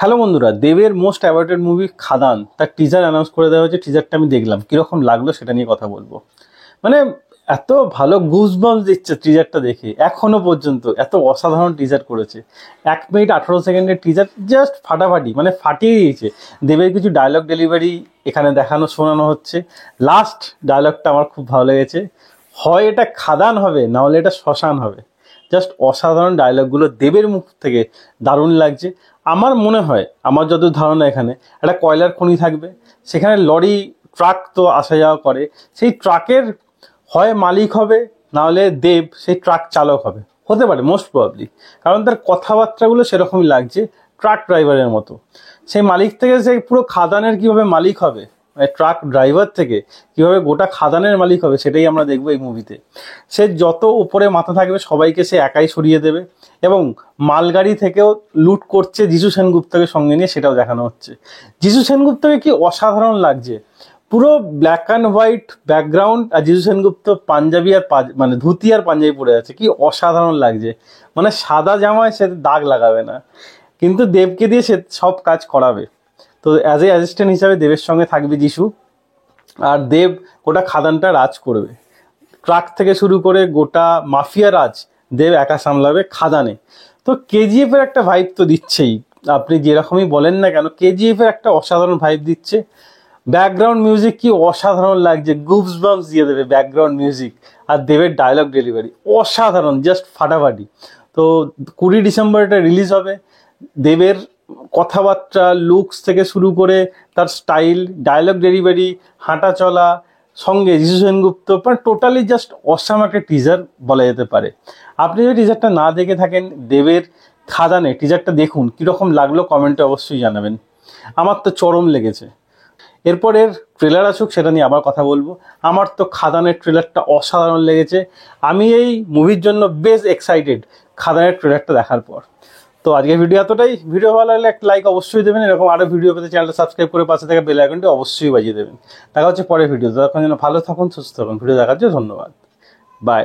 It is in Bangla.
হ্যালো বন্ধুরা, দেবের মোস্ট অ্যাওয়ার্ডেড মুভি খাদান তার টিজার অ্যানাউন্স করে দেওয়া হয়েছে। টিজারটা আমি দেখলাম, কীরকম লাগলো সেটা নিয়ে কথা বলবো। মানে এত ভালো গুজবাম্পস দিচ্ছে টিজারটা দেখে, এখনো পর্যন্ত এত অসাধারণ টিজার করেছে। 1 মিনিট 18 সেকেন্ডের টিজার, জাস্ট ফাটাফাটি, মানে ফাটিয়ে দিয়েছে। দেবের কিছু ডায়লগ ডেলিভারি এখানে দেখানো শোনানো হচ্ছে। লাস্ট ডায়লগটা আমার খুব ভালো লেগেছে, হয় এটা খাদান হবে না হলে এটা শ্মশান হবে। জাস্ট অসাধারণ ডায়লগগুলো দেবের মুখ থেকে দারুণ লাগছে। আমার মনে হয়, আমার যত ধারণা, এখানে একটা কয়লার খনি থাকবে, সেখানে লরি ট্রাক তো আসা যাওয়া করে, সেই ট্রাকের হয় মালিক হবে না হলে দেব সেই ট্রাক চালক হবে, হতে পারে মোস্ট প্রবাবলি, কারণ তার কথাবার্তাগুলো সেরকমই লাগছে ট্রাক ড্রাইভারের মতো। সেই মালিক থেকে সেই পুরো খাদানের কীভাবে মালিক হবে, মানে ট্রাক ড্রাইভার থেকে কীভাবে গোটা খাদানের মালিক হবে, সেটাই আমরা দেখবো এই মুভিতে। সে যত উপরে মাথা থাকবে সবাইকে সে একাই সরিয়ে দেবে, এবং মালগাড়ি থেকেও লুট করছে যিশু সেনগুপ্তকে সঙ্গে নিয়ে, সেটাও দেখানো হচ্ছে। যিশু সেনগুপ্তকে কি অসাধারণ লাগছে, পুরো ব্ল্যাক অ্যান্ড হোয়াইট ব্যাকগ্রাউন্ড, আর যিশু সেনগুপ্ত পাঞ্জাবি আর মানে ধুতি আর পাঞ্জাবি পরে আছে, কি অসাধারণ লাগছে। মানে সাদা জামায় সে দাগ লাগাবে না, কিন্তু দেবকে দিয়ে সে সব কাজ করাবে। তো অ্যাজ এ অ্যাসিস্ট্যান্ট হিসাবে দেবের সঙ্গে থাকবে যিশু, আর দেব গোটা খাদানটা রাজ করবে। ট্রাক থেকে শুরু করে গোটা মাফিয়া রাজ দেব একা সামলাবে খাদানে। তো কেজিএফ এর একটা ভাইব তো দিচ্ছেই, আপনি যেরকমই বলেন না কেন, কেজিএফ এর একটা অসাধারণ ভাইব দিচ্ছে। ব্যাকগ্রাউন্ড মিউজিক কি অসাধারণ লাগছে, গুপসবাম্পস দিয়ে দেবে ব্যাকগ্রাউন্ড মিউজিক। আর দেবের ডায়লগ ডেলিভারি অসাধারণ, জাস্ট ফাটাফাটি। তো 20 ডিসেম্বর এটা রিলিজ হবে। দেবের কথাবার্তা, লুকস থেকে শুরু করে তার স্টাইল, ডায়লগ ডেলিভারি, হাঁটা চলা, সঙ্গে যিশু সেনগুপ্ত, মানে টোটালি জাস্ট অসাম একটা টিজার বলা যেতে পারে। আপনি যদি টিজারটা না দেখে থাকেন দেবের খাদানে, টিজারটা দেখুন, কীরকম লাগলো কমেন্টে অবশ্যই জানাবেন। আমার তো চরম লেগেছে। এরপরের ট্রেলার আসুক, সেটা নিয়ে আবার কথা বলবো। আমার তো খাদানের ট্রেলারটা অসাধারণ লেগেছে। আমি এই মুভির জন্য বেশ এক্সাইটেড খাদানের ট্রেলারটা দেখার পর। তো আজকের ভিডিও এতটাই। ভিডিও ভালো লাগলে একটা লাইক অবশ্যই দেবেন। এরকম আরও ভিডিও পেতে চ্যানেলটা সাবস্ক্রাইব করে পাশে থাকা বেল আইকনটি অবশ্যই বাজিয়ে দেবেন। দেখা হচ্ছে পরের ভিডিও। তখন যেন ভালো থাকুন, সুস্থ থাকুন। ভিডিও দেখার জন্য ধন্যবাদ। বাই।